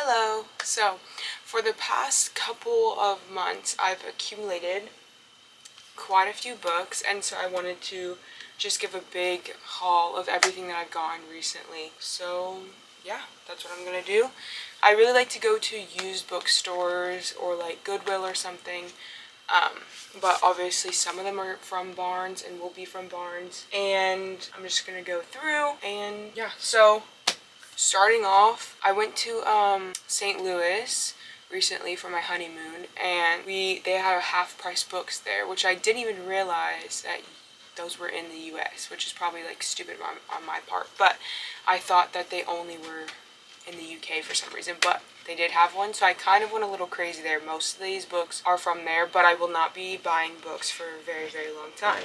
Hello. So, for the past couple of months, I've accumulated quite a few books, and so I wanted to just give a big haul of everything that I've gotten recently. So, yeah, that's what I'm gonna do. I really like to go to used bookstores or like Goodwill or something. But obviously some of them are from Barnes and will be from Barnes. And I'm just gonna go through and yeah, so starting off, I went to St. Louis recently for my honeymoon, and they had half price books there, which I didn't even realize that those were in the US, which is probably like stupid on my part, but I thought that they only were in the UK for some reason, but they did have one, so I kind of went a little crazy there. Most of these books are from there, but I will not be buying books for a very, very long time.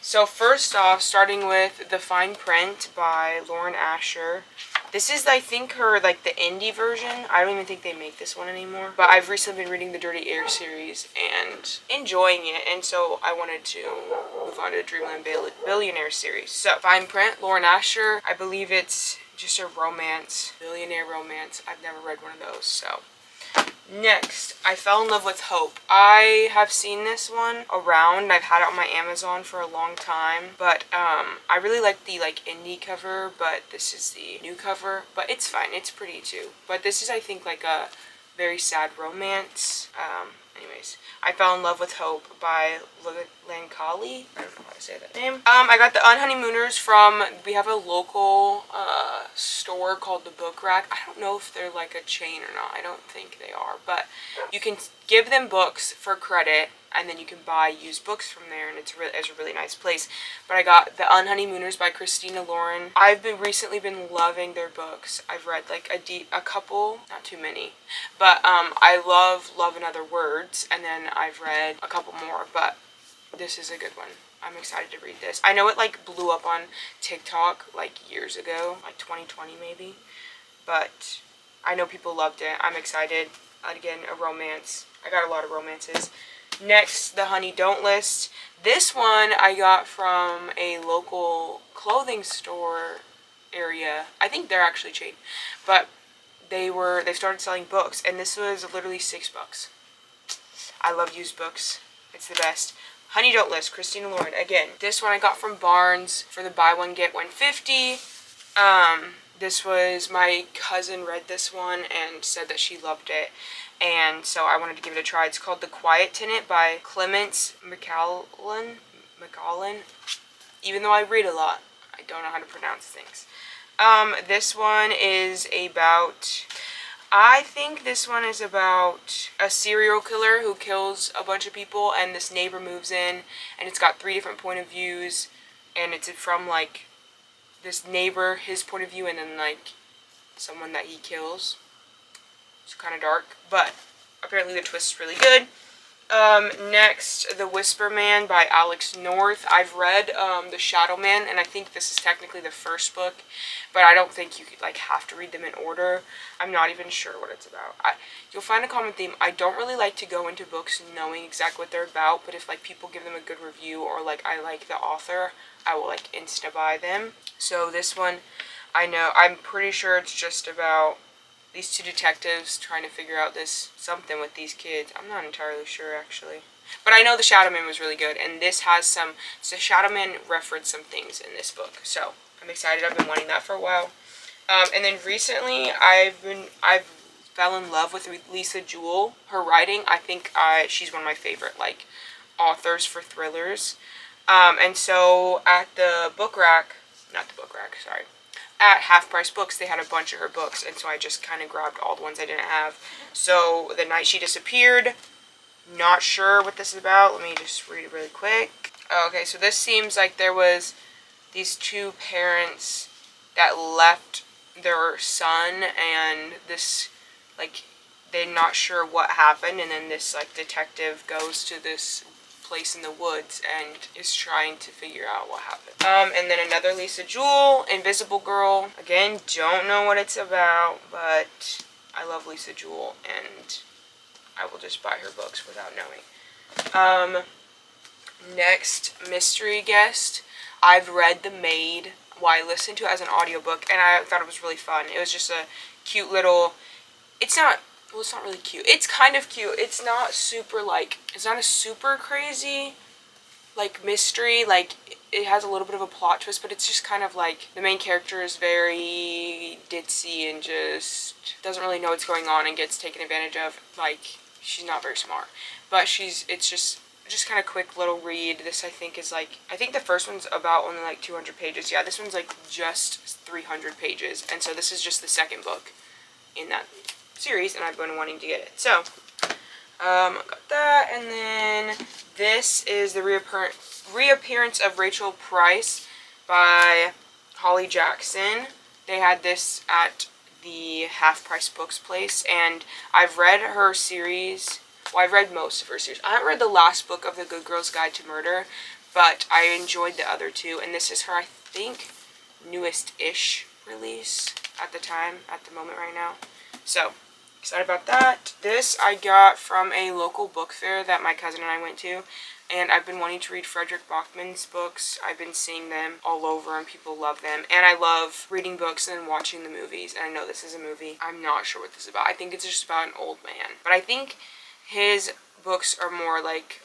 So first off, starting with The Fine Print by Lauren Asher. This is, I think, her, like, the indie version. I don't even think they make this one anymore. But I've recently been reading the Dirty Air series and enjoying it, and so I wanted to move on to the Dreamland Billionaire series. So, Fine Print, Lauren Asher. I believe it's just a romance, billionaire romance. I've never read one of those, so. Next, I Fell in Love with Hope. I have seen this one around. I've had it on my Amazon for a long time, but I really like the indie cover, but this is the new cover, but it's fine. It's pretty too. But this is, I think, like a very sad romance. Anyways, I Fell in Love with Hope by Lankali. I don't know how to say that name. I got The Unhoneymooners from, we have a local store called the Book Rack. I don't know if they're like a chain or not. I don't think they are, but you can give them books for credit, and then you can buy used books from there, and it's a really nice place. But I got The Unhoneymooners by Christina Lauren. I've recently been loving their books. I've read like a couple, not too many, but I love Love and Other Words, and then I've read a couple more, but this is a good one. I'm excited to read this. I know it like blew up on TikTok like years ago, like 2020 maybe, but I know people loved it. I'm excited. Again, a romance. I got a lot of romances. Next, The Honey Don't List. This one I got from a local clothing store area. I think they're actually chain, but they started selling books, and this was literally $6. I love used books. It's the best. Honey Don't List, Christina Lauren. Again, this one I got from Barnes for the buy one get one 50. This was, my cousin read this one and said that she loved it, and so I wanted to give it a try. It's called The Quiet Tenant by Clemence McCallan. Even though I read a lot, I don't know how to pronounce things. This one is about, I think this one is about a serial killer who kills a bunch of people, and this neighbor moves in, and it's got 3 different point of views, and it's from like this neighbor, his point of view, and then like someone that he kills. It's kind of dark, but apparently the twist is really good. Next, The Whisper Man by Alex North. I've read The Shadow Man, and I think this is technically the first book, but I don't think you could like have to read them in order. I'm not even sure what it's about. You'll find a common theme. I don't really like to go into books knowing exactly what they're about, but if like people give them a good review or like I like the author, I will like insta buy them. So this one, I'm pretty sure it's just about these 2 detectives trying to figure out something with these kids. I'm not entirely sure, actually. But I know The Shadow Man was really good, and this has so Shadow Man referenced some things in this book, so I'm excited. I've been wanting that for a while. And then recently, I've fell in love with Lisa Jewell. Her writing, I think she's one of my favorite, like, authors for thrillers. And so at the book rack, at Half Price Books, they had a bunch of her books, and so I just kind of grabbed all the ones I didn't have. So, The Night She Disappeared, not sure what this is about. Let me just read it really quick. Okay, so this seems like there was these 2 parents that left their son, and this, like, they're not sure what happened, and then this, like, detective goes to this place in the woods and is trying to figure out what happened. And then another Lisa Jewell, Invisible Girl. Again, don't know what it's about, but I love Lisa Jewell, and I will just buy her books without knowing. Next, Mystery Guest. I've read The Maid. Well, I listened to it as an audiobook, and I thought it was really fun. It was just a cute little it's not, well, it's not really cute. It's kind of cute. It's not super, like, it's not a super crazy, like, mystery. Like, it has a little bit of a plot twist, but it's just kind of like the main character is very ditzy and just doesn't really know what's going on and gets taken advantage of. Like, she's not very smart, but it's just kind of quick little read. This, I think, is like, I think the first one's about only like 200 pages. Yeah, this one's like just 300 pages, and so this is just the second book in that series, and I've been wanting to get it. So, got that, and then this is the reappearance of Rachel Price by Holly Jackson. They had this at the Half Price Books place, and I've read her series. Well, I've read most of her series. I haven't read the last book of The Good Girl's Guide to Murder, but I enjoyed the other two, and this is her, I think, newest-ish release at the moment right now. So, excited about that. This I got from a local book fair that my cousin and I went to, and I've been wanting to read Frederick Bachman's books. I've been seeing them all over and people love them, and I love reading books and watching the movies, and I know this is a movie. I'm not sure what this is about. I think it's just about an old man, but I think his books are more like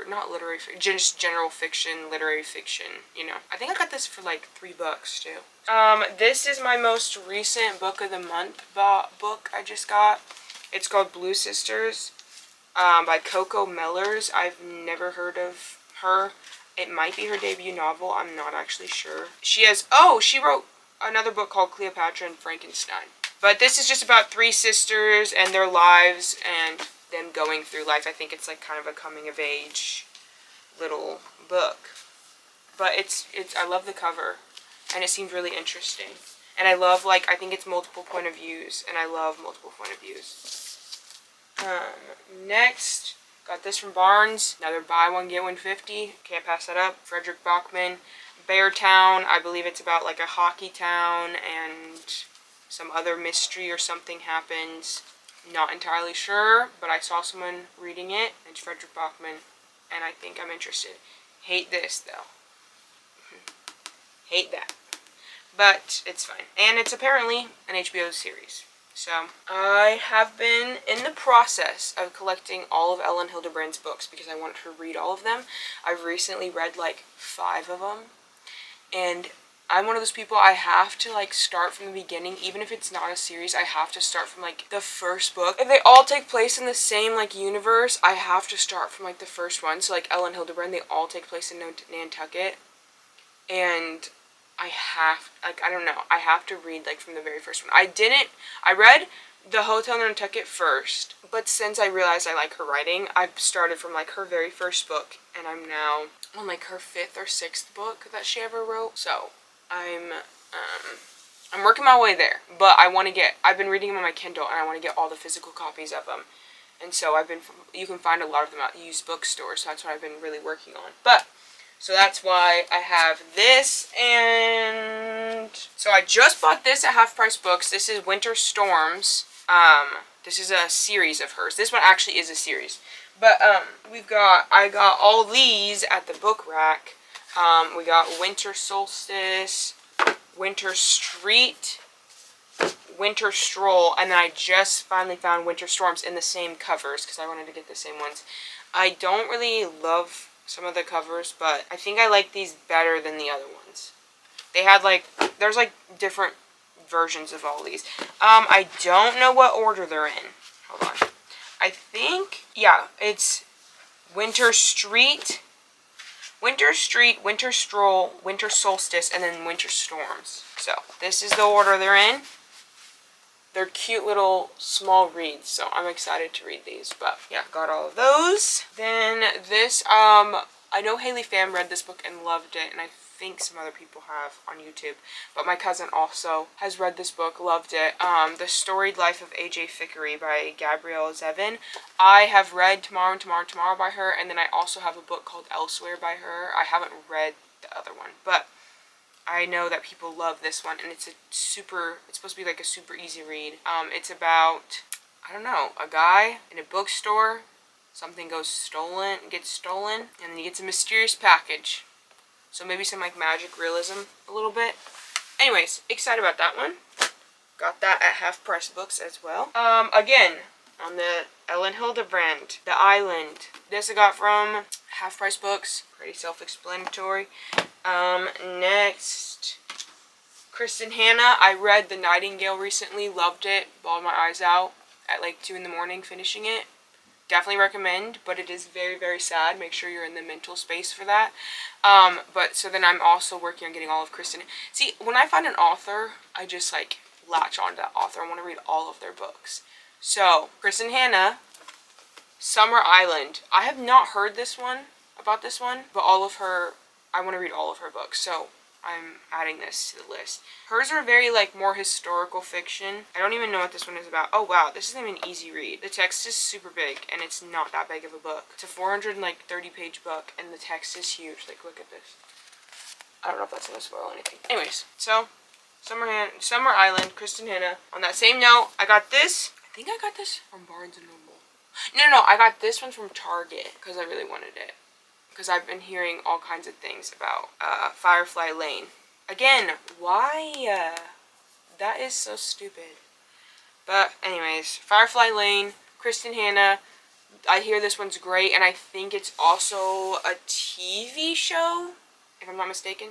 not literary, just general fiction, literary fiction, you know. I think I got this for like $3 too. This is my most recent book of the month book I just got. It's called Blue Sisters, by Coco Mellers. I've never heard of her. It might be her debut novel. I'm not actually sure. She wrote another book called Cleopatra and Frankenstein. But this is just about 3 sisters and their lives and them going through life. I think it's like kind of a coming of age little book. But I love the cover, and it seemed really interesting. And I love, like, I think it's multiple point of views, and I love multiple point of views. Next, got this from Barnes. Another buy one, get one 50. Can't pass that up. Frederick Bachman. Beartown. I believe it's about, like, a hockey town, and some other mystery or something happens. Not entirely sure, but I saw someone reading it. It's Frederick Bachman, and I think I'm interested. Hate this, though. Hate that. But it's fine. And it's apparently an HBO series. So, I have been in the process of collecting all of Ellen Hildebrand's books because I wanted to read all of them. I've recently read like 5 of them. And I'm one of those people, I have to like start from the beginning. Even if it's not a series, I have to start from like the first book. If they all take place in the same like universe, I have to start from like the first one. So like Ellen Hildebrand, they all take place in Nantucket. And I don't know, I have to read, like, from the very first one. I read The Hotel Nantucket first, but since I realized I like her writing, I've started from, like, her very first book, and I'm now on, like, her 5th or 6th book that she ever wrote, so I'm working my way there, but I've been reading them on my Kindle, and I want to get all the physical copies of them, and so you can find a lot of them at used bookstores, so that's what I've been really working on, but so that's why I have this, and so I just bought this at Half Price Books. This is Winter Storms. This is a series of hers. This one actually is a series. But I got all these at the book rack. We got Winter Solstice, Winter Street, Winter Stroll, and then I just finally found Winter Storms in the same covers because I wanted to get the same ones. I don't really love some of the covers, but I think I like these better than the other ones. They had there's different versions of all these. I don't know what order they're in. Hold on. I think, yeah, it's Winter Street, Winter Stroll, Winter Solstice, and then Winter Storms. So, this is the order they're in. They're cute little small reads, so I'm excited to read these. But yeah, got all of those. Then this, I know Haley Pham read this book and loved it, and I think some other people have on YouTube. But my cousin also has read this book, loved it. The Storied Life of A.J. Thickery by Gabrielle Zevin. I have read Tomorrow and Tomorrow and Tomorrow by her, and then I also have a book called Elsewhere by her. I haven't read the other one, but I know that people love this one, and it's supposed to be like a super easy read. It's about, I don't know, a guy in a bookstore, something gets stolen, and then he gets a mysterious package. So maybe some like magic realism a little bit. Anyways, excited about that one. Got that at Half Price Books as well. Again, on the Ellen Hildebrand, The Island. This I got from Half Price Books. Pretty self-explanatory. Next, Kristen Hanna. I read The Nightingale recently. Loved it. Bawled my eyes out at like 2 in the morning finishing it. Definitely recommend, but it is very, very sad. Make sure you're in the mental space for that. But so then I'm also working on getting all of Kristen. See, when I find an author, I just like latch on to that author. I want to read all of their books. So, Kristen Hanna, Summer Island. I have not heard about this one, but I want to read all of her books. So, I'm adding this to the list. Hers are very like more historical fiction. I don't even know what this one is about. Oh wow, this isn't even an easy read. The text is super big and it's not that big of a book. It's a 430-page book and the text is huge. Like look at this. I don't know if that's gonna spoil anything. Anyways, so Summer Island, Kristen Hanna. On that same note, I got this. I think I got this from Barnes & Noble. No, I got this one from Target because I really wanted it. Because I've been hearing all kinds of things about Firefly Lane. Again, why? That is so stupid. But anyways, Firefly Lane, Kristen Hanna. I hear this one's great, and I think it's also a TV show, if I'm not mistaken.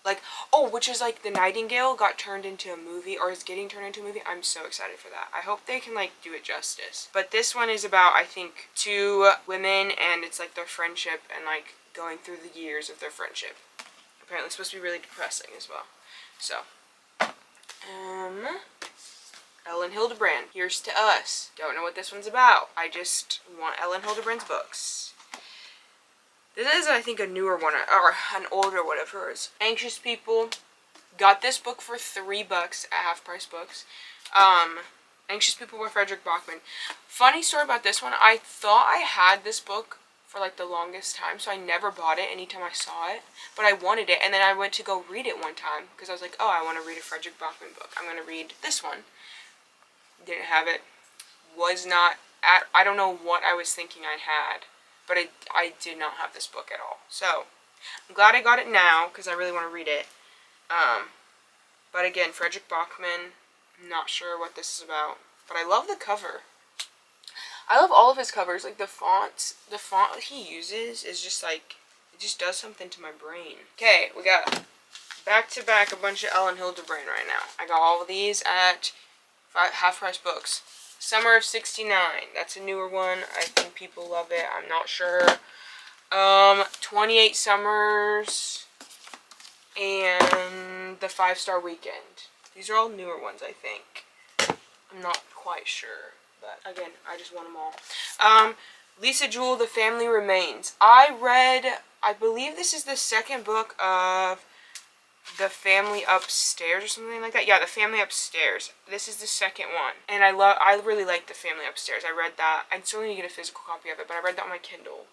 Like, oh, which is like The Nightingale got turned into a movie, or is getting turned into a movie. I'm so excited for that. I hope they can like do it justice. But this one is about, I think, 2 women, and it's like their friendship and like going through the years of their friendship. Apparently it's supposed to be really depressing as well. So, Ellen Hildebrand, Here's to Us. Don't know what this one's about. I just want Ellen Hildebrand's books. This is, I think, a newer one, or an older one of hers. Anxious People. Got this book for $3 at Half Price Books. Anxious People by Fredrik Backman. Funny story about this one. I thought I had this book for like the longest time, so I never bought it anytime I saw it. But I wanted it, and then I went to go read it one time because I was like, oh, I want to read a Fredrik Backman book. I'm going to read this one. Didn't have it. Was not at, I don't know what I was thinking I had. But I did not have this book at all. So, I'm glad I got it now, because I really want to read it. But again, Fredrik Backman, I'm not sure what this is about. But I love the cover. I love all of his covers. Like, the font he uses is just like, it just does something to my brain. Okay, we got back-to-back a bunch of Ellen Hildebrand right now. I got all of these at Half Price Books. Summer of 69. That's a newer one. I think people love it. I'm not sure. 28 Summers and The 5-Star Weekend. These are all newer ones, I think. I'm not quite sure. But again, I just want them all. Lisa Jewell, The Family Remains. I believe this is the second book of The Family Upstairs or something like that. Yeah, The Family Upstairs. This is the second one. And I really like The Family Upstairs. I read that. I still need to get a physical copy of it, but I read that on my Kindle.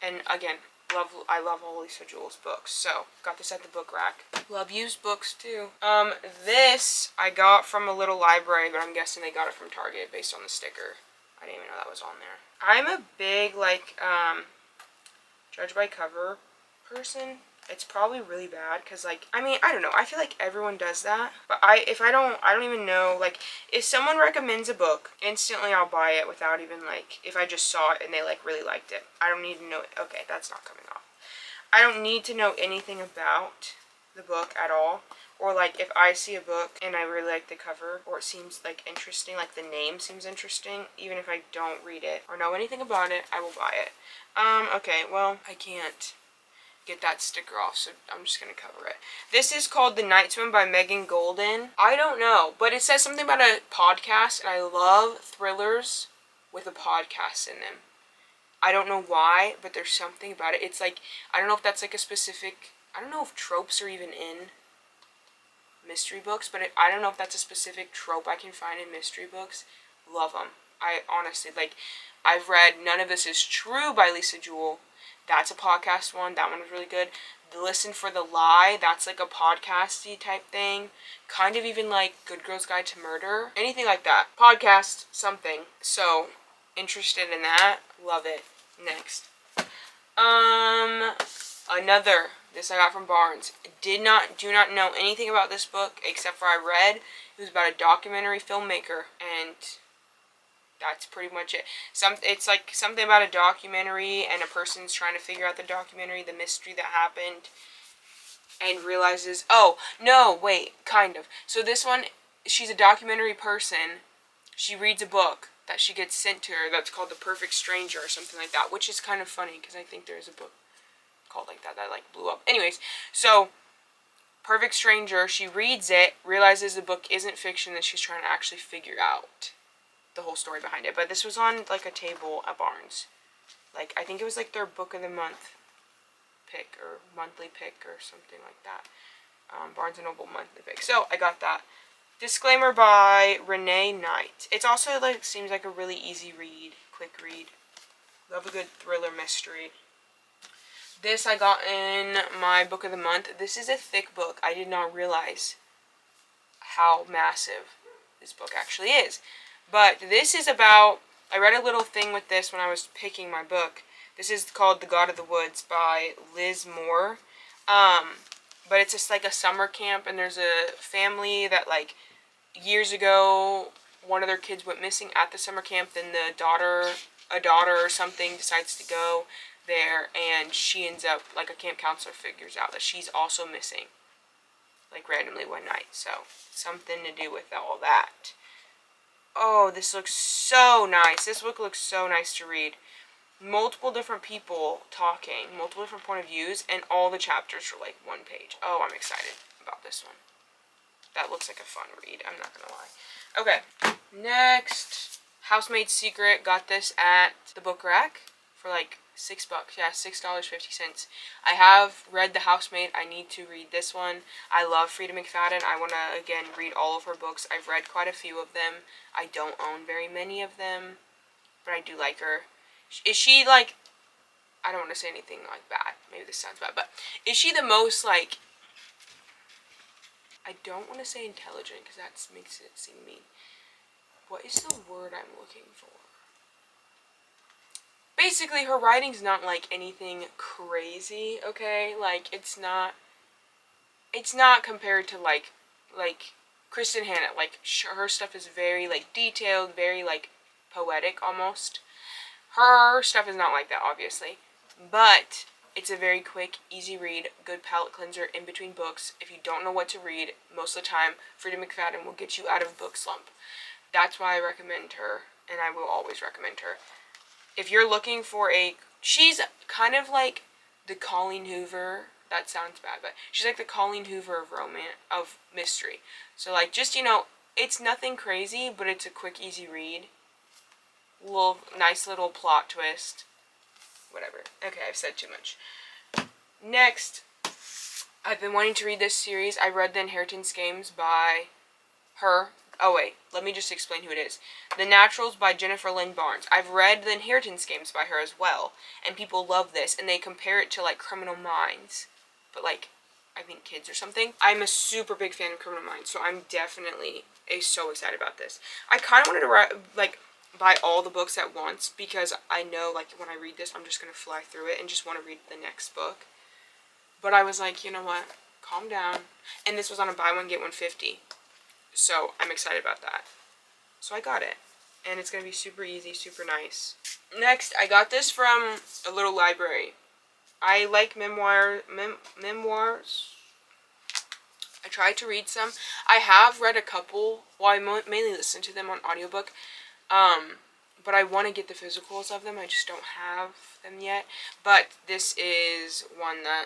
And again, I love all Lisa Jewell's books. So, got this at the book rack. Love used books too. This I got from a little library, but I'm guessing they got it from Target based on the sticker. I didn't even know that was on there. I'm a big, like, judge by cover person. It's probably really bad because, like, I mean, I don't know. I feel like everyone does that. But I don't even know. Like, if someone recommends a book, instantly I'll buy it without even, like, if I just saw it and they, like, really liked it. I don't need to know. Okay, that's not coming off. I don't need to know anything about the book at all. Or, like, if I see a book and I really like the cover, or it seems, like, interesting, like, the name seems interesting, even if I don't read it or know anything about it, I will buy it. Okay, well, I can't get that sticker off, so I'm just gonna cover it. This is called The Night Swim by Megan Golden. I don't know, but it says something about a podcast, and I love thrillers with a podcast in them. I don't know why, but there's something about it. It's like, I don't know if that's like a specific, I don't know if tropes are even in mystery books, but I don't know if that's a specific trope I can find in mystery books. Love them. I honestly, like, I've read None of This Is True by Lisa Jewell. That's a podcast one. That one was really good. Listen for the Lie. That's like a podcasty type thing. Kind of even like Good Girl's Guide to Murder. Anything like that. Podcast, something. So, interested in that. Love it. Next. Another This I got from Barnes. Do not know anything about this book except for I read it was about a documentary filmmaker, and that's pretty much it. It's like something about a documentary and a person's trying to figure out the documentary, the mystery that happened, and realizes, oh, no, wait, kind of. So this one, she's a documentary person. She reads a book that she gets sent to her that's called The Perfect Stranger or something like that, which is kind of funny because I think there's a book called like that like blew up. Anyways, so Perfect Stranger, she reads it, realizes the book isn't fiction, that she's trying to actually figure out the whole story behind it. But this was on like a table at Barnes. Like, I think it was like their book of the month pick or monthly pick or something like that. Barnes & Noble monthly pick. So I got that. Disclaimer by Renee Knight. It's also like seems like a really easy read, quick read. Love a good thriller mystery. This I got in my book of the month. This is a thick book. I did not realize how massive this book actually is. But this is about, I read a little thing with this when I was picking my book. This is called The God of the Woods by Liz Moore. But it's just like a summer camp, and there's a family that like years ago one of their kids went missing at the summer camp. Then a daughter or something decides to go there, and she ends up, like a camp counselor figures out that she's also missing, like randomly one night. So something to do with all that. Oh, this looks so nice. This book looks so nice to read. Multiple different people talking, multiple different point of views, and all the chapters are like one page. Oh, I'm excited about this one. That looks like a fun read, I'm not gonna lie. Okay, next, Housemaid's Secret. Got this at the book rack for like $6. Yeah, $6.50. I have read The Housemaid. I need to read this one. I love Freida McFadden. I want to, again, read all of her books. I've read quite a few of them. I don't own very many of them, but I do like her. Is she, like, I don't want to say anything, like, bad. Maybe this sounds bad, but is she the most, like, I don't want to say intelligent, because that makes it seem mean. What is the word I'm looking for? Basically, her writing's not, like, anything crazy, okay? Like, it's not compared to, like, Kristen Hannah. Like, her stuff is very, like, detailed, very, like, poetic, almost. Her stuff is not like that, obviously. But it's a very quick, easy read, good palate cleanser in between books. If you don't know what to read, most of the time, Freida McFadden will get you out of a book slump. That's why I recommend her, and I will always recommend her. If you're looking for she's kind of like the Colleen Hoover. That sounds bad, but she's like the Colleen Hoover of romance, of mystery. So, like, just, it's nothing crazy, but it's a quick, easy read. Nice little plot twist. Whatever. Okay, I've said too much. Next, I've been wanting to read this series. I read The Inheritance Games by her. Oh, wait. Let me just explain who it is. The Naturals by Jennifer Lynn Barnes. I've read The Inheritance Games by her as well, and people love this, and they compare it to, like, Criminal Minds. But, like, I think kids or something. I'm a super big fan of Criminal Minds, so I'm definitely so excited about this. I kind of wanted to, like, buy all the books at once, because I know, like, when I read this, I'm just going to fly through it and just want to read the next book. But I was like, you know what? Calm down. And this was on a buy one, get one 50. So I'm excited about that. So I got it. And it's going to be super easy, super nice. Next, I got this from a little library. I like memoirs. I tried to read some. I have read a couple. Well, I mainly listen to them on audiobook. But I want to get the physicals of them. I just don't have them yet. But this is one that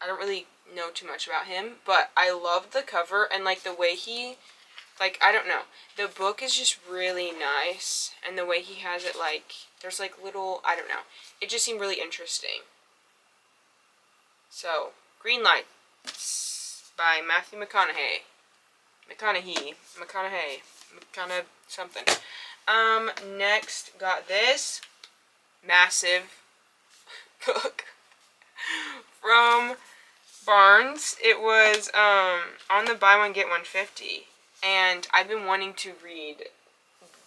I don't really know too much about him. But I love the cover and, like, the way he, like, I don't know. The book is just really nice. And the way he has it, like, there's, like, little, I don't know. It just seemed really interesting. So, Green Light by Matthew McConaughey. McConaughey. Something. Next, got this massive book from Barnes. It was, on the buy one, get one 50. And I've been wanting to read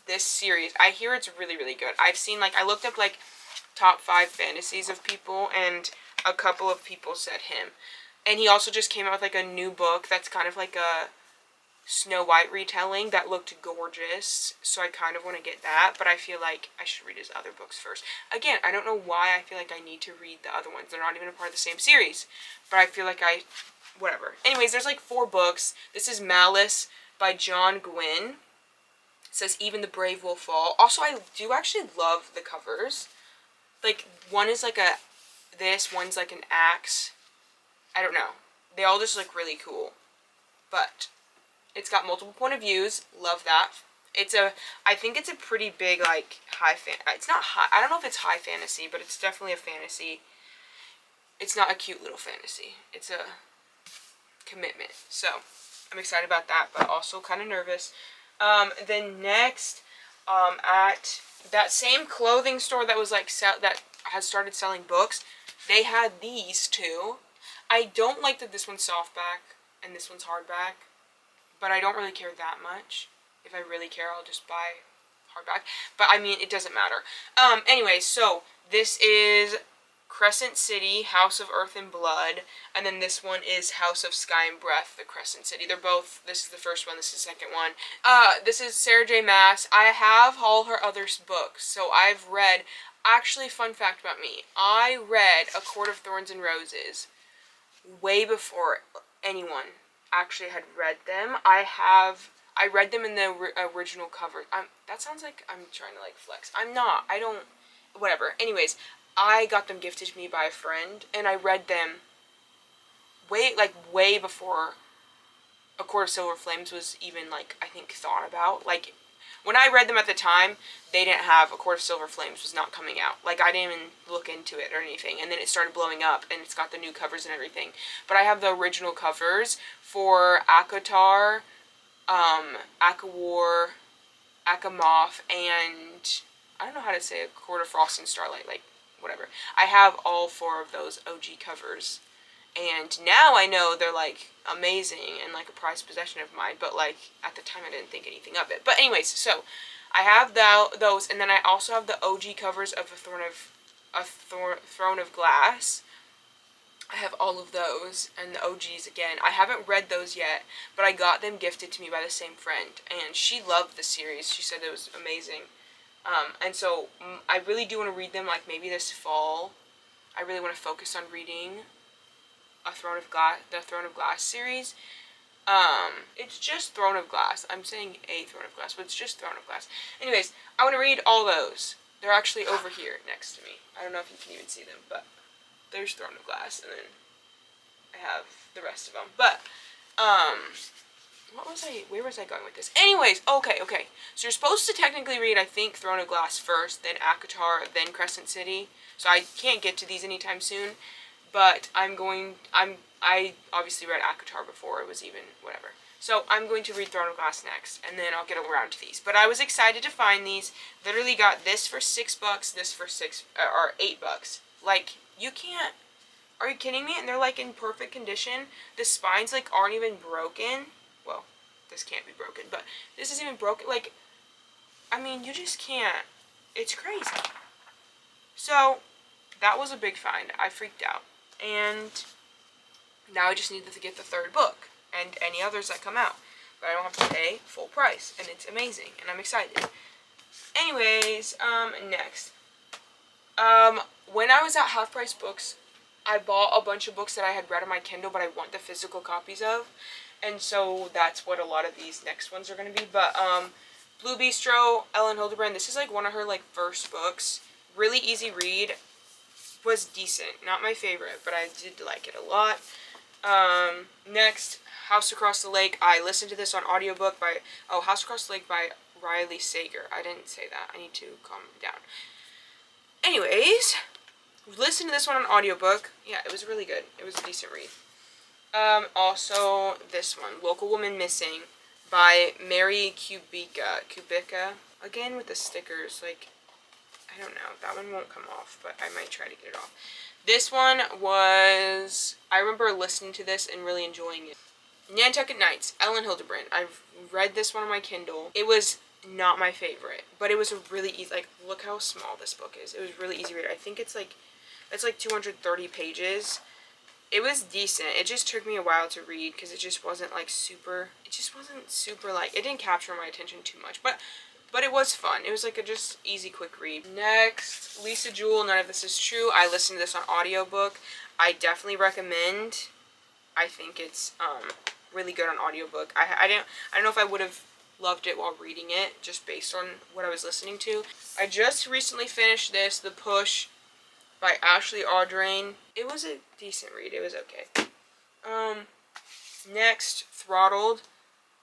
this series. I hear it's really, really good. I've seen, like, I looked up, like, top 5 fantasies of people, and a couple of people said him. And he also just came out with like a new book that's kind of like a Snow White retelling that looked gorgeous, so I kind of want to get that, but I feel like I should read his other books first. Again, I don't know why I feel like I need to read the other ones. They're not even a part of the same series, but I feel like whatever. Anyways, there's like 4 books. This is Malice by John Gwynne. It says Even the Brave Will Fall. Also, I do actually love the covers. Like, one is like one's like an axe. I don't know. They all just look really cool. But it's got multiple point of views. Love that. I think it's a pretty big, like, it's not high, I don't know if it's high fantasy, but it's definitely a fantasy. It's not a cute little fantasy. It's a commitment. So, I'm excited about that, but also kind of nervous. Then next, at that same clothing store that was, like, that has started selling books, they had these 2. I don't like that this one's softback and this one's hardback. But I don't really care that much. If I really care, I'll just buy hardback. But, I mean, it doesn't matter. Anyway, so this is Crescent City, House of Earth and Blood. And then this one is House of Sky and Breath, the Crescent City. They're both, this is the first one, this is the second one. This is Sarah J. Maas. I have all her other books. So I've read, actually, fun fact about me. I read A Court of Thorns and Roses way before anyone actually had read them. I read them in the original cover. That sounds like I'm trying to like flex. I'm not. I don't. Whatever. Anyways, I got them gifted to me by a friend, and I read them way before A Court of Silver Flames was even like I think thought about. Like when I read them at the time, they didn't have A Court of Silver Flames was not coming out. Like I didn't even look into it or anything, and then it started blowing up, and it's got the new covers and everything. But I have the original covers for ACOTAR, ACOWAR, ACOMAF, and I don't know how to say A Court of Frost and Starlight, like, whatever. I have all 4 of those OG covers, and now I know they're, like, amazing and, like, a prized possession of mine, but, like, at the time I didn't think anything of it. But anyways, so, I have those, and then I also have the OG covers of Throne of Glass. I have all of those, and the OGs again. I haven't read those yet, but I got them gifted to me by the same friend, and she loved the series. She said it was amazing. And so, I really do want to read them, like, maybe this fall. I really want to focus on reading the Throne of Glass series. It's just Throne of Glass. I'm saying a Throne of Glass, but it's just Throne of Glass. Anyways, I want to read all those. They're actually over here next to me. I don't know if you can even see them, but there's Throne of Glass, and then I have the rest of them. But, where was I going with this? Anyways, okay. So you're supposed to technically read, I think, Throne of Glass first, then ACOTAR, then Crescent City. So I can't get to these anytime soon, but I obviously read ACOTAR before it was even, whatever. So I'm going to read Throne of Glass next, and then I'll get around to these. But I was excited to find these. Literally got this for $6, this for $8. Like, you can't. Are you kidding me? And they're like in perfect condition. The spines like aren't even broken. Well, this can't be broken, but this isn't even broken. Like, I mean, you just can't. It's crazy. So, that was a big find. I freaked out. And now I just need to get the 3rd book and any others that come out. But I don't have to pay full price, and it's amazing, and I'm excited. Anyways, next. When I was at Half Price Books, I bought a bunch of books that I had read on my Kindle, but I want the physical copies of. And so that's what a lot of these next ones are going to be. But, Blue Bistro, Ellen Hildebrand, this is like one of her like first books. Really easy read. Was decent. Not my favorite, but I did like it a lot. Next, House Across the Lake. I listened to this on audiobook by, House Across the Lake by Riley Sager. I didn't say that. I need to calm down. Anyways, listen to this one on audiobook. Yeah, it was really good. It was a decent read. Also, this one, Local Woman Missing by Mary Kubica. Again with the stickers, like, I don't know. That one won't come off, but I might try to get it off. This one was, I remember listening to this and really enjoying it. Nantucket Nights, Ellen Hildebrand. I've read this one on my Kindle. It was not my favorite, but it was a really easy, like, look how small this book is. It was really easy to read. I think it's like It's like 230 pages. It was decent. It just took me a while to read because it just wasn't like super, like, it didn't capture my attention too much, but it was fun. It was like a just easy quick read. Next, Lisa Jewell, None of This Is True. I listened to this on audiobook. I definitely recommend. I think it's really good on audiobook. I don't know if I would have loved it while reading it just based on what I was listening to. I just recently finished this, The Push by Ashley Audrain. It was a decent read. It was okay. Next, Throttled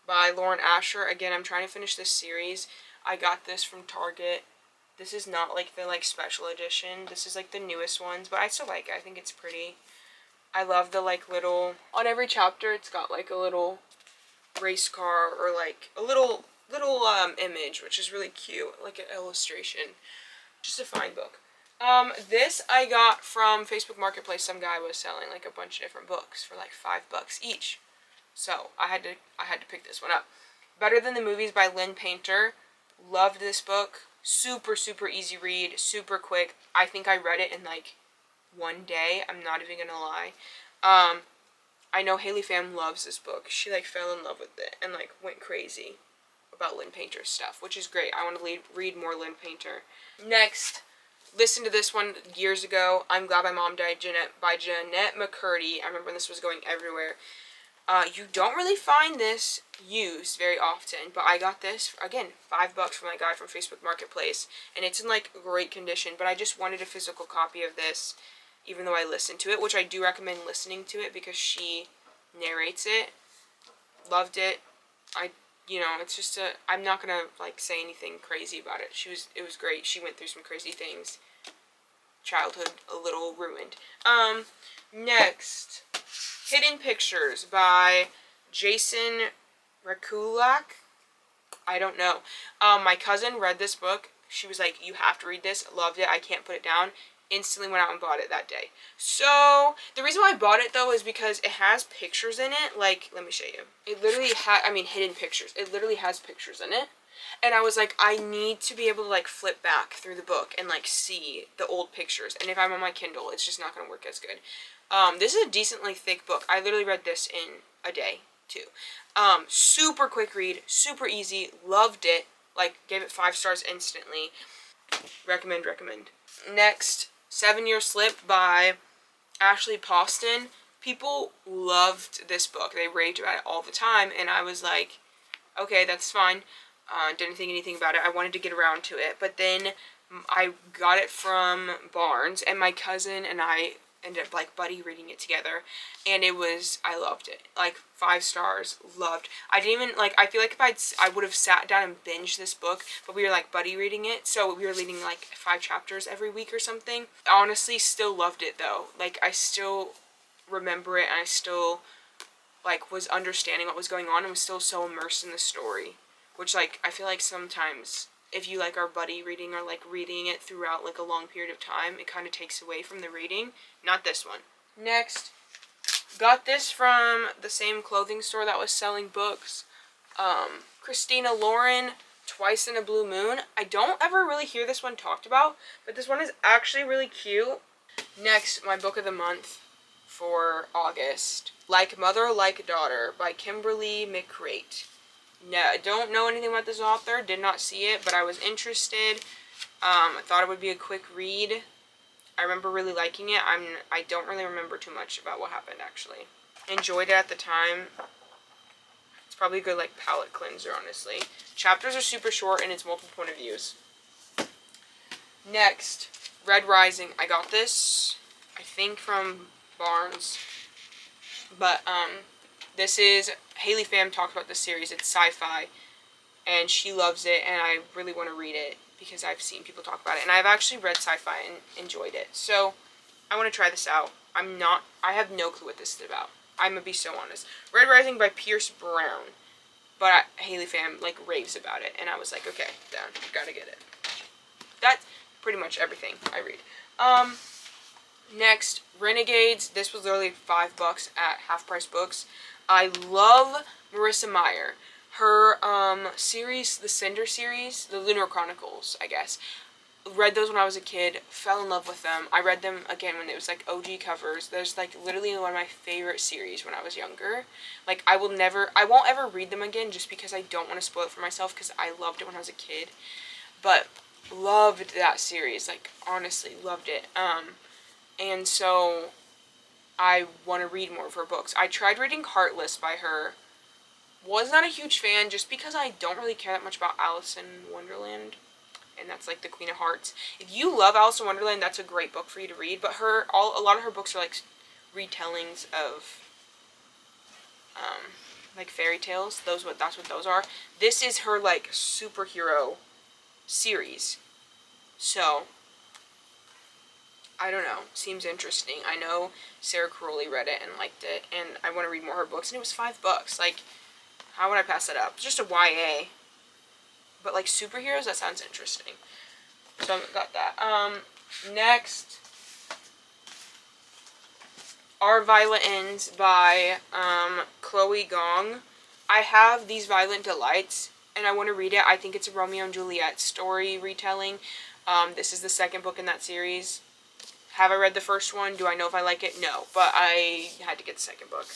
by Lauren Asher. Again, I'm trying to finish this series. I got this from Target. This is not like the like special edition. This is like the newest ones, but I still like it. I think it's pretty. I love the like little, on every chapter it's got like a little race car or like a little image, which is really cute, like an illustration. Just a fine book. This I got from Facebook Marketplace. Some guy was selling like a bunch of different books for like $5 each. So I had to pick this one up. Better Than the Movies by Lynn Painter. Loved this book. Super, super easy read. Super quick. I think I read it in like one day. I'm not even gonna lie. I know Haley Pham loves this book. She like fell in love with it and like went crazy about Lynn Painter's stuff, which is great. I want to read more Lynn Painter. Next, listened to this one years ago. I'm Glad My Mom Died by Jennette McCurdy. I remember when this was going everywhere. You don't really find this used very often, but I got this, again, $5 from my guy from Facebook Marketplace, and it's in, like, great condition, but I just wanted a physical copy of this, even though I listened to it, which I do recommend listening to it, because she narrates it. Loved it. It's just I'm not gonna, like, say anything crazy about it. It was great. She went through some crazy things. Childhood a little ruined. Next, Hidden Pictures by Jason Rekulak. I don't know. My cousin read this book. She was like, you have to read this. Loved it. I can't put it down. Instantly went out and bought it that day. So, the reason why I bought it, though, is because it has pictures in it. Like, let me show you. It literally hidden pictures. It literally has pictures in it. And I was like, I need to be able to, like, flip back through the book and, like, see the old pictures. And if I'm on my Kindle, it's just not going to work as good. This is a decently thick book. I literally read this in a day, too. Super quick read, super easy, loved it. Like, gave it 5 stars instantly. Recommend. Next, 7 Year Slip by Ashley Poston. People loved this book. They raved about it all the time, and I was like, okay, that's fine. Didn't think anything about it. I wanted to get around to it, but then I got it from Barnes, and my cousin and I ended up like buddy reading it together, and I loved it. Like 5 stars, loved. I didn't even like. I feel like if I would have sat down and binged this book, but we were like buddy reading it, so we were reading like 5 chapters every week or something. Honestly, still loved it though. Like I still remember it, and I still like was understanding what was going on, and was still so immersed in the story. Which, like, I feel like sometimes if you, like, are buddy reading or, like, reading it throughout, like, a long period of time, it kind of takes away from the reading. Not this one. Next, got this from the same clothing store that was selling books. Christina Lauren, Twice in a Blue Moon. I don't ever really hear this one talked about, but this one is actually really cute. Next, my book of the month for August. Like Mother, Like Daughter by Kimberly McCreight. No, I don't know anything about this author, did not see it, but I was interested. I thought it would be a quick read. I remember really liking it. I don't really remember too much about what happened, actually. Enjoyed it at the time. It's probably a good, like, palate cleanser, honestly. Chapters are super short, and it's multiple point of views. Next, Red Rising. I got this, I think, from Barnes. But, this is, Haley Pham talks about this series. It's sci-fi, and she loves it, and I really want to read it because I've seen people talk about it, and I've actually read sci-fi and enjoyed it. So, I want to try this out. I have no clue what this is about. I'm going to be so honest. Red Rising by Pierce Brown, but Haley Pham, like, raves about it, and I was like, okay, down, gotta get it. That's pretty much everything I read. Next, Renegades. This was literally $5 at Half Price Books. I love Marissa Meyer. Her series, the Cinder series, the Lunar Chronicles, I guess. Read those when I was a kid, fell in love with them. I read them again when it was like OG covers. There's like literally one of my favorite series when I was younger. Like I won't ever read them again just because I don't want to spoil it for myself because I loved it when I was a kid. But loved that series, like honestly loved it. And so I want to read more of her books. I tried reading Heartless by her. Was not a huge fan just because I don't really care that much about Alice in Wonderland. And that's like the Queen of Hearts. If you love Alice in Wonderland, that's a great book for you to read. But a lot of her books are like retellings of like fairy tales. That's what those are. This is her like superhero series. So I don't know. Seems interesting. I know Sarah Caroli read it and liked it, and I want to read more of her books. And it was $5. Like, how would I pass that up? It's just a YA. But like superheroes, that sounds interesting. So I got that. Next, Our Violet Ends by Chloe Gong. I have These Violent Delights, and I want to read it. I think it's a Romeo and Juliet story retelling. This is the second book in that series. Have I read the first one? Do I know if I like it? No, but I had to get the second book.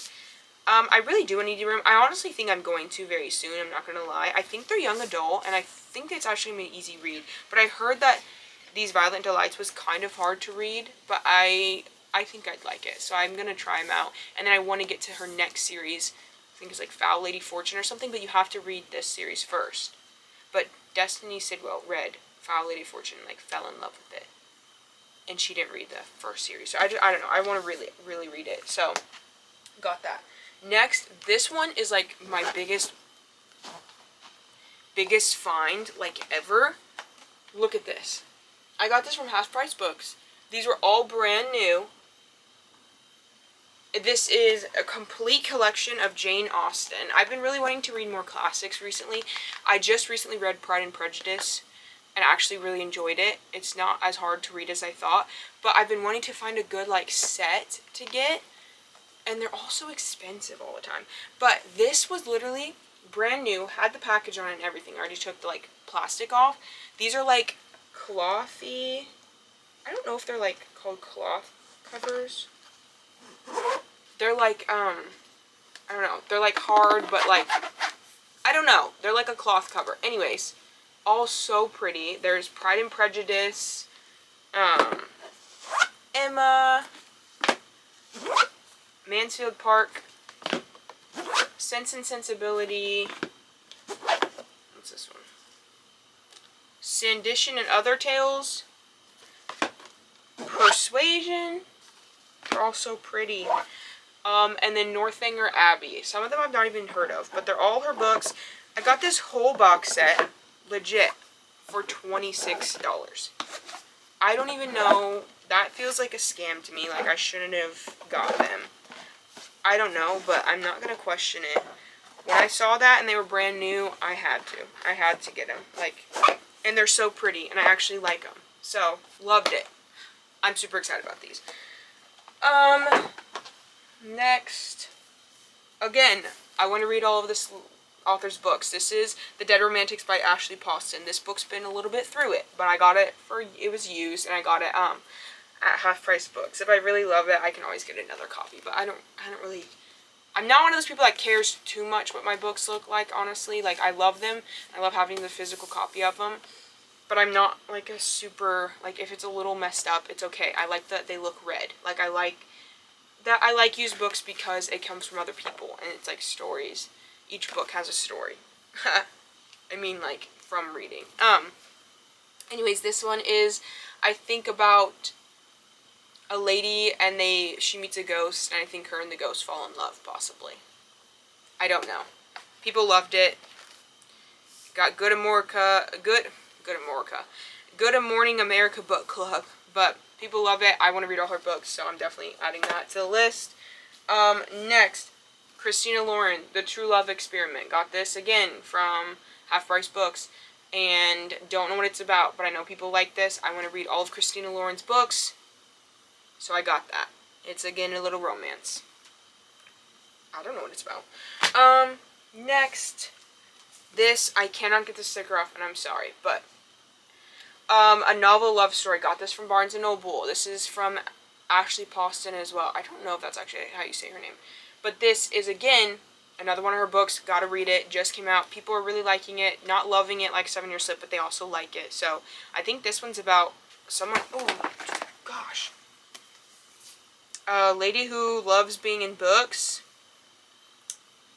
I really do need to read. I honestly think I'm going to very soon. I'm not going to lie. I think they're young adult, and I think it's actually going to be an easy read. But I heard that These Violent Delights was kind of hard to read, but I think I'd like it. So I'm going to try them out. And then I want to get to her next series. I think it's like Foul Lady Fortune or something, but you have to read this series first. But Destiny Sidwell read Foul Lady Fortune and like fell in love with it. And she didn't read the first series. So I don't know. I want to really, really read it. So, got that. Next, this one is like my biggest find like ever. Look at this. I got this from Half Price Books. These were all brand new. This is a complete collection of Jane Austen. I've been really wanting to read more classics recently. I just recently read Pride and Prejudice and actually really enjoyed it. It's not as hard to read as I thought, but I've been wanting to find a good like set to get. And they're also expensive all the time. But this was literally brand new, had the package on it and everything. I already took the like plastic off. These are like clothy. I don't know if they're like called cloth covers. They're like I don't know. They're like hard, but like I don't know. They're like a cloth cover. Anyways, all so pretty. There's Pride and Prejudice, Emma, Mansfield Park, Sense and Sensibility, what's this one? Sandition and Other Tales, Persuasion, they're all so pretty. And then Northanger Abbey. Some of them I've not even heard of, but they're all her books. I got this whole box set, legit, for $26. I don't even know, that feels like a scam to me, like I shouldn't have got them. I don't know, but I'm not going to question it. When I saw that and they were brand new, I had to get them. Like, and they're so pretty, and I actually like them. So, loved it. I'm super excited about these. Next. Again, I want to read all of this author's books. This is The Dead Romantics by Ashley Poston. This book's been a little bit through it, but I got it it was used, and I got it, at Half Price Books. If I really love it, I can always get another copy, but I'm not one of those people that cares too much what my books look like, honestly. Like, I love them. I love having the physical copy of them, but I'm not, like, a super, like, if it's a little messed up, it's okay. I like that they look red. Like, I like used books because it comes from other people, and it's, like, stories. Each book has a story. I mean, like, from reading. Anyways, this one is, I think, about a lady and she meets a ghost, and I think her and the ghost fall in love, possibly. I don't know. People loved it. Got Good Morning America Book Club, but people love it. I want to read all her books, so I'm definitely adding that to the list. Next, Christina Lauren, The True Love Experiment. Got this again from Half Price Books, and don't know what it's about, but I know people like this. I want to read all of Christina Lauren's books, so I got that. It's again a little romance. I don't know what it's about. Next, this, I cannot get the sticker off, and I'm sorry, but A novel love story. Got this from Barnes & Noble. This is from Ashley Poston as well. I don't know if that's actually how you say her name. But this is, again, another one of her books. Gotta read it. Just came out. People are really liking it. Not loving it like 7 Year Slip, but they also like it. So I think this one's about someone... Oh, gosh. A lady who loves being in books.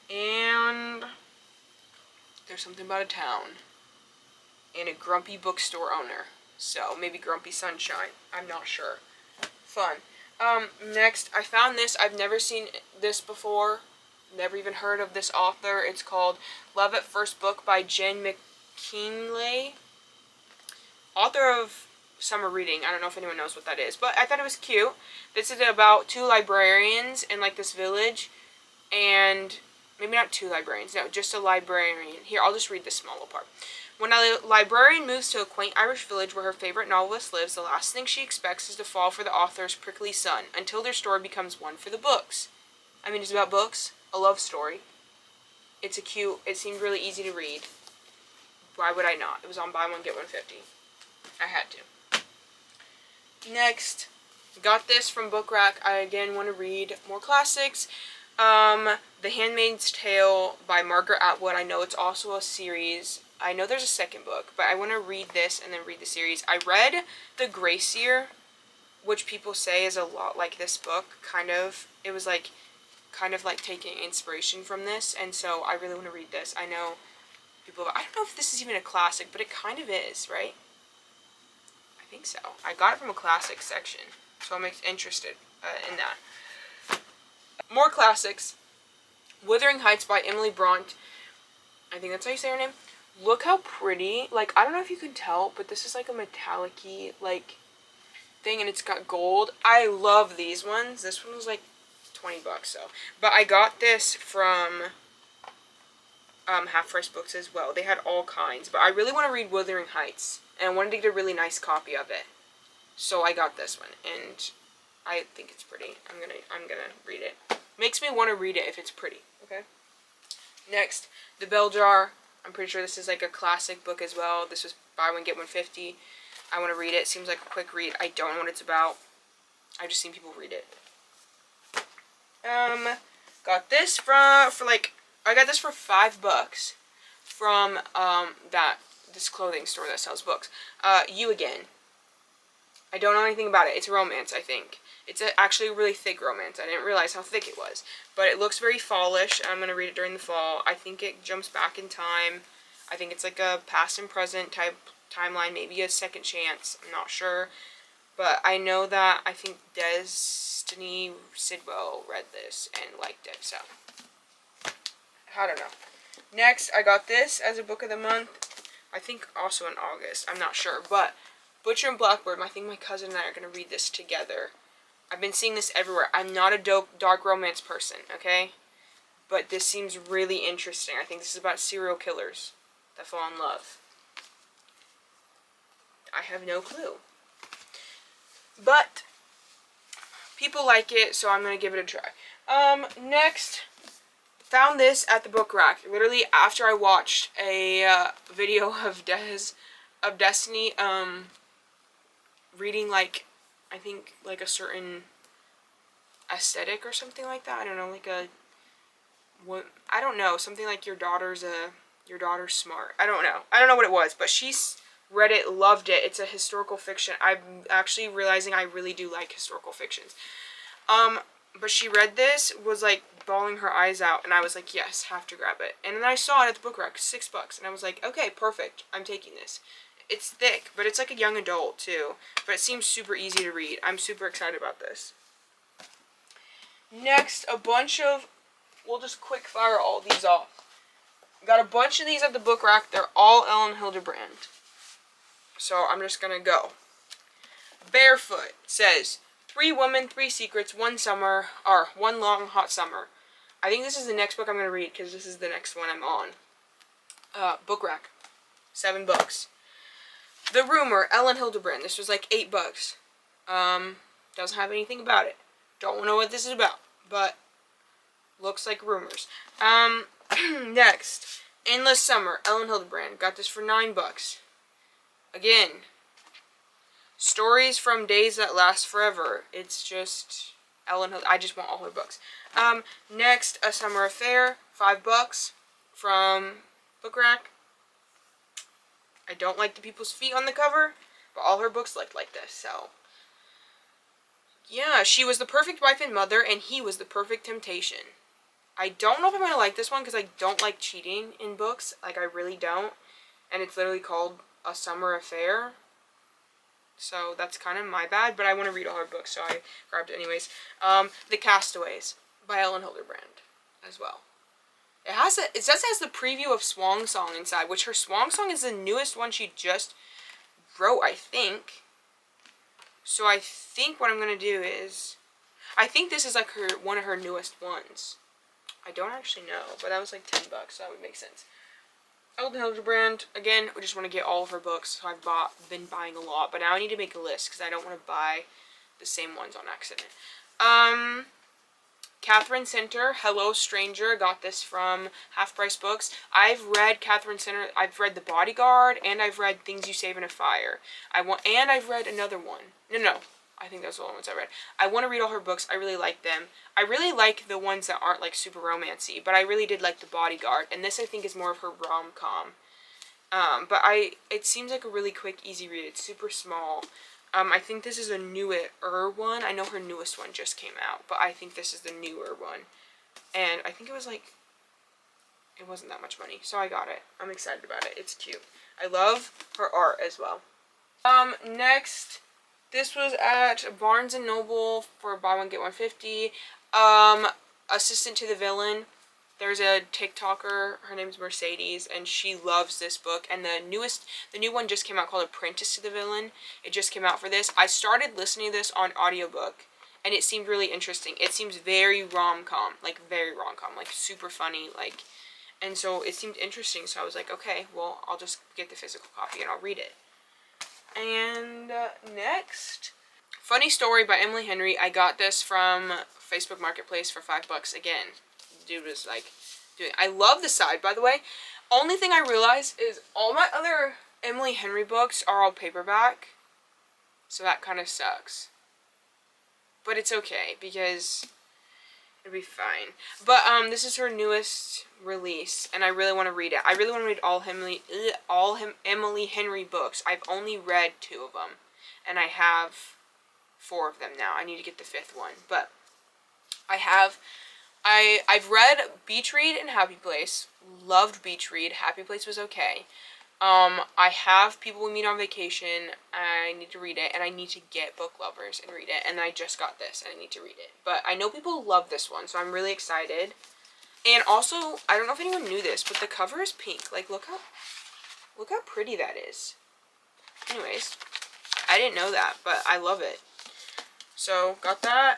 And there's something about a town. And a grumpy bookstore owner. So maybe Grumpy Sunshine. I'm not sure. Fun. Next, I found this. I've never seen this before. Never even heard of this author. It's called Love at First Book by Jen McKinley. Author of Summer Reading. I don't know if anyone knows what that is, but I thought it was cute. This is about 2 librarians in like this village, and maybe not 2 librarians, no, just a librarian. Here, I'll just read this small little part. When a librarian moves to a quaint Irish village where her favorite novelist lives, the last thing she expects is to fall for the author's prickly son, until their story becomes one for the books. I mean, it's about books, a love story. It seemed really easy to read. Why would I not? It was on buy one, get one 50. I had to. Next, got this from Book Rack. I again want to read more classics. The Handmaid's Tale by Margaret Atwood. I know it's also a series. I know there's a second book, but I want to read this and then read the series. I read The Gracier, which people say is a lot like this book, kind of. It was like, kind of like taking inspiration from this, and so I really want to read this. I know people, I don't know if this is even a classic, but it kind of is, right? I think so. I got it from a classics section, so I'm interested in that. More classics. Wuthering Heights by Emily Bront. I think that's how you say her name. Look how pretty. Like, I don't know if you can tell, but this is like a metallic-y, like, thing, and it's got gold. I love these ones. This one was like $20, so. But I got this from Half Price Books as well. They had all kinds, but I really want to read Wuthering Heights, and I wanted to get a really nice copy of it. So I got this one, and I think it's pretty. I'm gonna read it. Makes me want to read it if it's pretty. Okay. Next, The Bell Jar. I'm pretty sure this is like a classic book as well. This was buy one get one 50. I want to read it. Seems like a quick read. I don't know what it's about. I've just seen people read it. Got this for like, I got this for $5 from this clothing store that sells books. You Again. I don't know anything about it. It's a romance, I think. It's actually a really thick romance. I didn't realize how thick it was. But it looks very fallish. I'm going to read it during the fall. I think it jumps back in time. I think it's like a past and present type timeline. Maybe a second chance. I'm not sure. But I know that I think Destiny Sidwell read this and liked it. So, I don't know. Next, I got this as a book of the month. I think also in August. I'm not sure. But Butcher and Blackbird. I think my cousin and I are going to read this together. I've been seeing this everywhere. I'm not a dark romance person, okay? But this seems really interesting. I think this is about serial killers that fall in love. I have no clue. But people like it, so I'm going to give it a try. Next, found this at the Book Rack. Literally after I watched a video of Destiny reading like, I think like a certain aesthetic or something like that. I don't know, like I don't know, something like your daughter's smart. I don't know what it was, but she's read it, loved it. It's a historical fiction. I'm actually realizing I really do like historical fictions. But she read this, was like bawling her eyes out, and I was like, yes, have to grab it. And then I saw it at the Book Rack, $6, and I was like, okay, perfect, I'm taking this. It's thick, but it's like a young adult too. But it seems super easy to read. I'm super excited about this. Next, we'll just quick fire all these off. Got a bunch of these at the Book Rack. They're all Ellen Hilderbrand. So I'm just gonna go. Barefoot says, 3 women, 3 secrets, 1 long hot summer. I think this is the next book I'm gonna read because this is the next one I'm on. Book Rack, $7. The Rumor, Ellen Hilderbrand. This was like $8. Doesn't have anything about it. Don't know what this is about, but looks like rumors. Next, Endless Summer, Ellen Hilderbrand. Got this for $9. Again, Stories from Days That Last Forever. It's just Ellen Hill. I just want all her books. Next, A Summer Affair, $5 from Book Rack. I don't like the people's feet on the cover, but all her books look like this, so. Yeah, she was the perfect wife and mother, and he was the perfect temptation. I don't know if I'm going to like this one because I don't like cheating in books. Like, I really don't. And it's literally called A Summer Affair. So that's kind of my bad, but I want to read all her books, so I grabbed it anyways. The Castaways by Ellen Hilderbrand as well. It just has the preview of Swan Song inside, which her Swan Song is the newest one she just wrote, I think. So I think what I'm going to do is, I think this is like one of her newest ones. I don't actually know, but that was like $10, so that would make sense. Ellen Hilderbrand, again, I just want to get all of her books, so I've been buying a lot, but now I need to make a list, because I don't want to buy the same ones on accident. Catherine Center, Hello Stranger, got this from Half Price Books. I've read Catherine Center, I've read The Bodyguard, and I've read Things You Save in a Fire. And I've read another one. No, I think those are the only ones I read. I want to read all her books. I really like them. I really like the ones that aren't like super romancy, but I really did like The Bodyguard, and this I think is more of her rom-com. But it seems like a really quick, easy read. It's super small. I think this is a newer one. I know her newest one just came out, but I think this is the newer one. And I think it was like, it wasn't that much money, so I got it. I'm excited about it. It's cute. I love her art as well. Next, this was at Barnes & Noble for buy one, get one 50. Assistant to the Villain. There's a TikToker, her name's Mercedes, and she loves this book. And the new one just came out called Apprentice to the Villain. It just came out for this. I started listening to this on audiobook, and it seemed really interesting. It seems very rom-com, like super funny, like, and so it seemed interesting. So I was like, okay, well, I'll just get the physical copy and I'll read it. And next, Funny Story by Emily Henry. I got this from Facebook Marketplace for $5 again. Dude was like doing. I love the side, by the way. Only thing I realized is all my other Emily Henry books are all paperback, so that kind of sucks. But it's okay because it'll be fine. But this is her newest release, and I really want to read it. I really want to read all Emily Henry books. I've only read 2 of them, and I have 4 of them now. I need to get the 5th one, but I've read Beach Read and Happy Place. Loved Beach Read. Happy Place was okay. I have People We Meet on Vacation. I need to read it, and I need to get Book Lovers and read it. And I just got this, and I need to read it. But I know people love this one, so I'm really excited. And also, I don't know if anyone knew this, but the cover is pink. Like, look how pretty that is. Anyways, I didn't know that, but I love it. So, got that.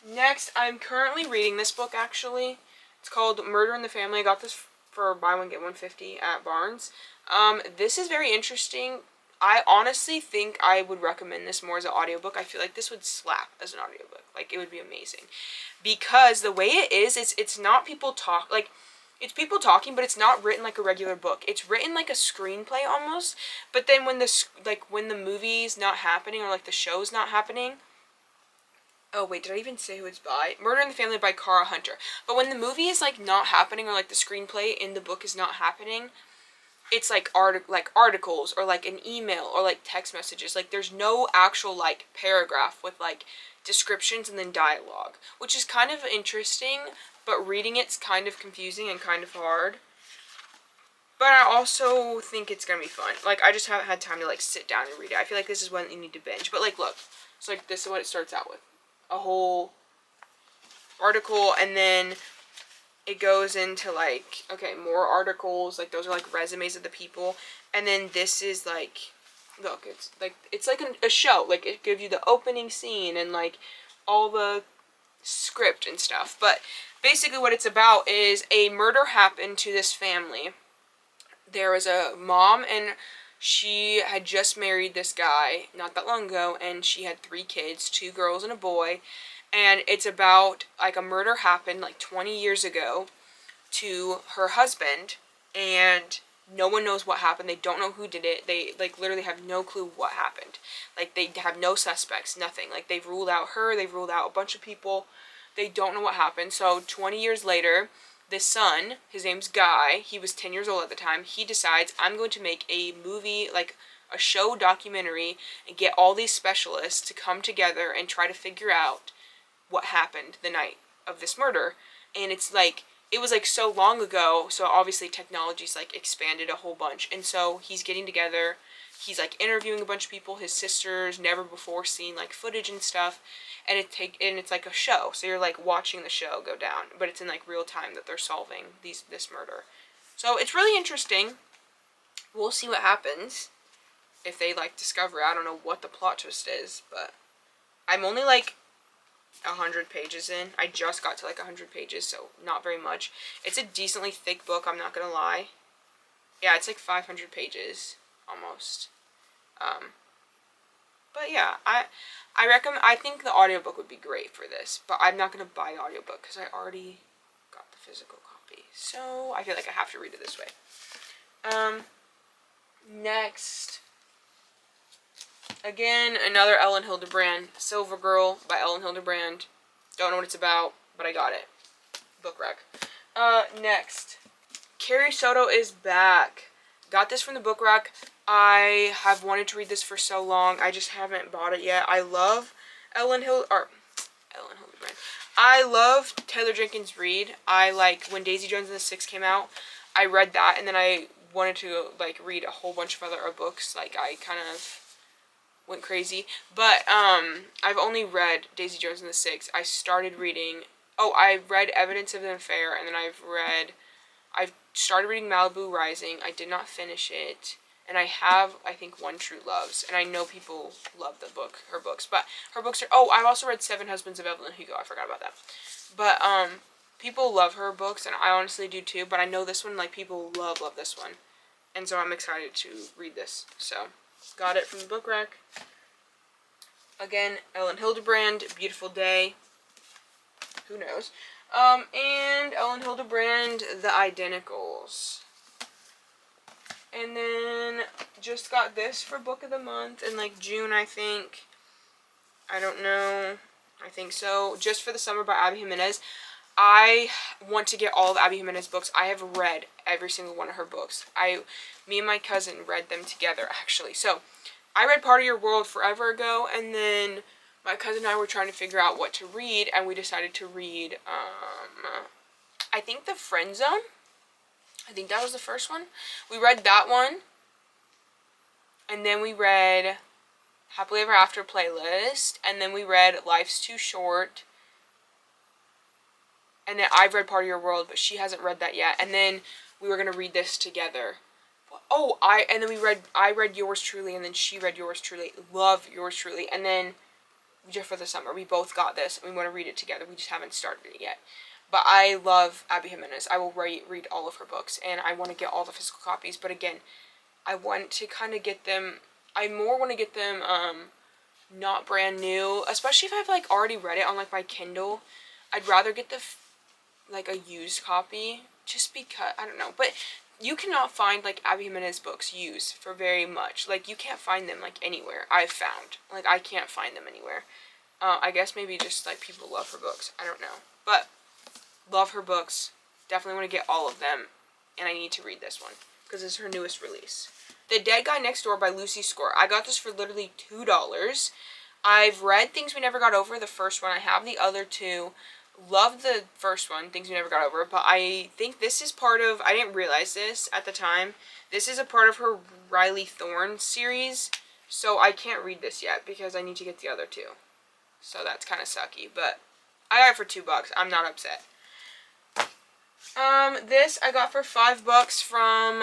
Next, I'm currently reading this book, actually. It's called Murder in the Family. I got this for buy one, get one 50 at Barnes. This is very interesting. I honestly think I would recommend this more as an audiobook. I feel like this would slap as an audiobook. Like, it would be amazing. Because the way it is, it's not people talk, like, it's people talking, but it's not written like a regular book. It's written like a screenplay almost. But then when the movie's not happening, or like the show's not happening, oh wait, did I even say who it's by? Murder in the Family by Cara Hunter. But when the movie is like not happening, or like the screenplay in the book is not happening, it's like articles, or like an email, or like text messages. Like, there's no actual like paragraph with like descriptions and then dialogue, which is kind of interesting, but reading it's kind of confusing and kind of hard. But I also think it's gonna be fun. Like, I just haven't had time to like sit down and read it. I feel like this is when you need to binge. But like, look, it's like, this is what it starts out with. A whole article, and then it goes into like, okay, more articles, like those are like resumes of the people, and then this is like, look, it's like a show, like it gives you the opening scene and like all the script and stuff. But basically what it's about is a murder happened to this family. There was a mom, and she had just married this guy not that long ago, and she had 3 kids, 2 girls and a boy. And it's about, like, a murder happened, like, 20 years ago to her husband, and No one knows what happened. They don't know who did it. They, like, literally have no clue what happened. Like, they have no suspects, nothing. Like, they've ruled out her, they've ruled out a bunch of people. They don't know what happened. So 20 years later, this son, his name's Guy, he was 10 years old at the time, he decides, I'm going to make a movie, like a show documentary, and get all these specialists to come together and try to figure out what happened the night of this murder. And it's like, it was like so long ago, so obviously technology's like expanded a whole bunch. And so he's getting together, he's like interviewing a bunch of people, his sisters, never before seen like footage and stuff. And it's like a show, so you're like watching the show go down, but it's in like real time that they're solving this murder. So it's really interesting. We'll see what happens if they like discover it. I don't know what the plot twist is, but I'm only like 100 pages in. I just got to like 100 pages, so not very much. It's a decently thick book, I'm not gonna lie. Yeah, it's like 500 pages almost. But yeah, I recommend. I think the audiobook would be great for this, but I'm not gonna buy the audiobook because I already got the physical copy. So I feel like I have to read it this way. Next, again, another Ellen Hildebrand, Silver Girl by Ellen Hildebrand. Don't know what it's about, but I got it. Book rec. Next, Carrie Soto is back. Got this from the book rack. I have wanted to read this for so long. I just haven't bought it yet. I love Ellen Hildebrand. I love Taylor Jenkins Reid. I like when Daisy Jones and the Six came out. I read that, and then I wanted to like read a whole bunch of other books. Like I kind of went crazy. But I've only read Daisy Jones and the Six. I started reading. Oh, I read Evidence of an Affair, and then I've started reading Malibu Rising. I did not finish it. And I have, I think, One True Loves. And I know people love her books. But her books are, oh, I've also read Seven Husbands of Evelyn Hugo. I forgot about that. But, people love her books, and I honestly do too. But I know this one, like, people love this one. And so I'm excited to read this. So, got it from the book rack. Again, Ellen Hildebrand, Beautiful Day. Who knows? And Ellen Hildebrand, The Identicals. And then just got this for book of the month in like June, I think. I don't know. I think so. Just for the Summer by Abby Jimenez. I want to get all of Abby Jimenez books. I have read every single one of her books. Me and my cousin read them together, actually. So, I read Part of Your World forever ago, and then my cousin and I were trying to figure out what to read, and we decided to read, I think The Friend Zone. I think that was the first one. We read that one. And then we read Happily Ever After Playlist. And then we read Life's Too Short. And then I've read Part of Your World, but she hasn't read that yet. And then we were going to read this together. Oh, I read Yours Truly, and then she read Yours Truly. Love Yours Truly. And then, just for the summer, we both got this, and we want to read it together. We just haven't started it yet. But I love Abby Jimenez. I will read all of her books, and I want to get all the physical copies. But again, I want to kind of get them, I more want to get them, not brand new, especially if I've, like, already read it on, like, my Kindle. I'd rather get like, a used copy, just because, I don't know. But you cannot find, like, Abby Jimenez books used for very much. Like, you can't find them, like, anywhere, I've found. Like, I can't find them anywhere. I guess maybe just, like, people love her books. I don't know. But love her books. Definitely want to get all of them. And I need to read this one, because it's her newest release. The Dead Guy Next Door by Lucy Score. I got this for literally $2. I've read Things We Never Got Over, the first one. I have the other two. Loved the first one, Things We Never Got Over. But I think this is part of, I didn't realize this at the time, this is a part of her Riley Thorne series. So I can't read this yet, because I need to get the other two. So that's kind of sucky. But I got it for $2. I'm not upset. This I got for $5 from,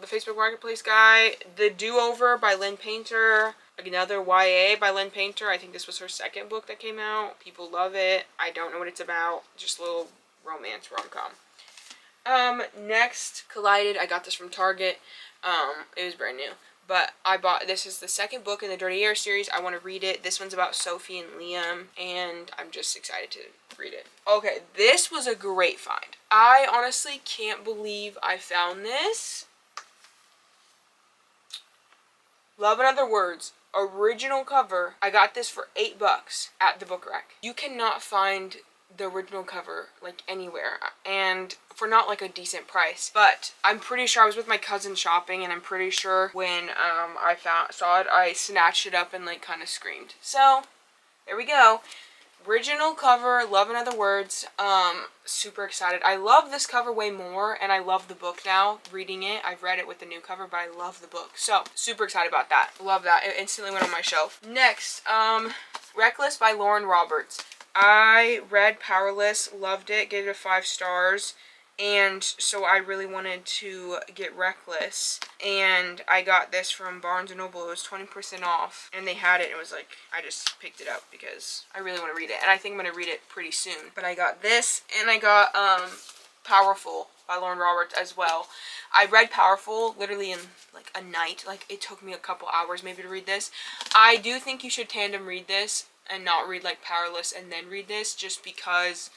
the Facebook Marketplace guy. The Do-Over by Lynn Painter. Another YA by Lynn Painter. I think this was her second book that came out. People love it. I don't know what it's about. Just a little romance rom-com. Next, Collided. I got this from Target. It was brand new. But this is the second book in the Dirty Air series. I want to read it. This one's about Sophie and Liam, and I'm just excited to read it. Okay, this was a great find. I honestly can't believe I found this. Love in Other Words, original cover. I got this for $8 at the book rack. You cannot find the original cover like anywhere, and for not like a decent price. But I'm pretty sure I was with my cousin shopping, and I'm pretty sure when I saw it, I snatched it up and like kind of screamed. So there we go. Original cover, Love in Other Words. Super excited. I love this cover way more, and I love the book now. Reading it, I've read it with the new cover, but I love the book. So, super excited about that. Love that. It instantly went on my shelf. Next, Reckless by Lauren Roberts. I read Powerless, loved it, gave it 5 stars. And so I really wanted to get Reckless, and I got this from Barnes & Noble. It was 20% off, and they had it. It was like, I just picked it up because I really want to read it, and I think I'm going to read it pretty soon. But I got this, and I got Powerful by Lauren Roberts as well. I read Powerful literally in like a night. Like, it took me a couple hours maybe to read this. I do think you should tandem read this and not read like Powerless and then read this, just because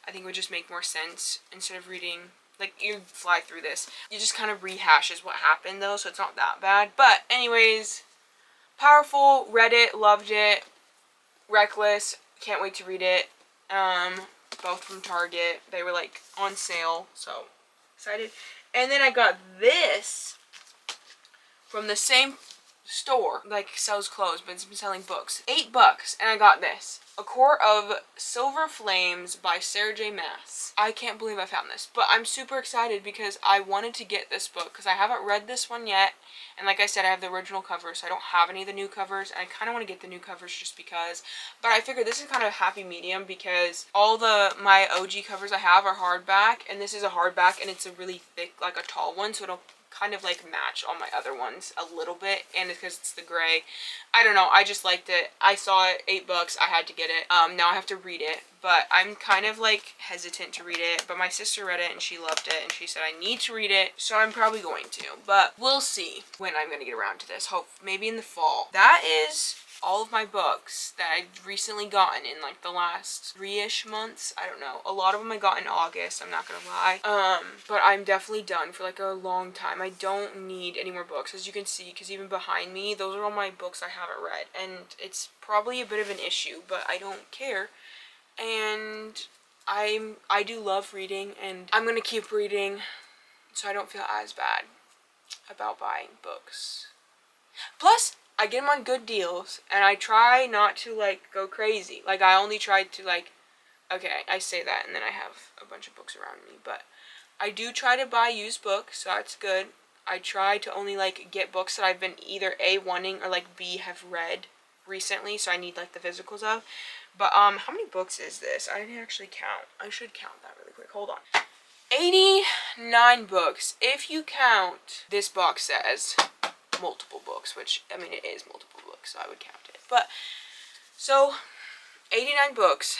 I think it would just make more sense instead of reading, like, you fly through this. You just kind of rehashes what happened though, so it's not that bad. But anyways, Powerful, read it, loved it. Reckless, can't wait to read it. Both from Target. They were like on sale, so excited. And then I got this from the same store, like sells clothes, but it's been selling books. $8, and I got this. A Court of Silver Flames by Sarah J. Maas. I can't believe I found this, but I'm super excited because I wanted to get this book because I haven't read this one yet. And like I said, I have the original cover, so I don't have any of the new covers. And I kind of want to get the new covers just because. But I figured this is kind of a happy medium because all my OG covers I have are hardback, and this is a hardback, and it's a really thick, like a tall one, so it'll kind of like match all my other ones a little bit, and it's because it's the gray. I don't know, I just liked it. I saw it, $8, I had to get it. Now I have to read it, but I'm kind of like hesitant to read it. But my sister read it and she loved it, and she said I need to read it, so I'm probably going to. But we'll see when I'm gonna get around to this. Hope maybe in the fall. That is all of my books that I've recently gotten in like the last 3-ish months. I don't know. A lot of them I got in August, I'm not gonna lie. But I'm definitely done for like a long time. I don't need any more books, as you can see, because even behind me, those are all my books I haven't read. And it's probably a bit of an issue, but I don't care. And I do love reading, and I'm gonna keep reading so I don't feel as bad about buying books. Plus, I get them on good deals, and I try not to like go crazy. Like, I only try to like, okay, I say that and then I have a bunch of books around me, but I do try to buy used books, so that's good. I try to only like get books that I've been either A, wanting, or like B, have read recently, so I need like the physicals of. But how many books is this? I didn't actually count. I should count that really quick. Hold on. 89 books. If you count this box says multiple books, which, I mean, it is multiple books, so I would count it. But, so, 89 books.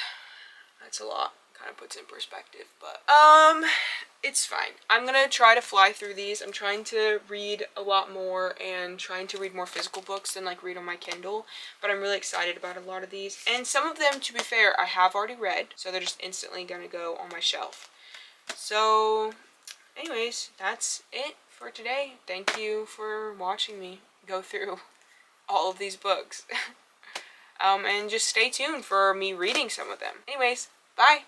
That's a lot. Kind of puts it in perspective, but, it's fine. I'm gonna try to fly through these. I'm trying to read a lot more and trying to read more physical books than, like, read on my Kindle. But I'm really excited about a lot of these. And some of them, to be fair, I have already read, so they're just instantly gonna go on my shelf. So, anyways, that's it for today. Thank you for watching me go through all of these books. And just stay tuned for me reading some of them. Anyways, bye!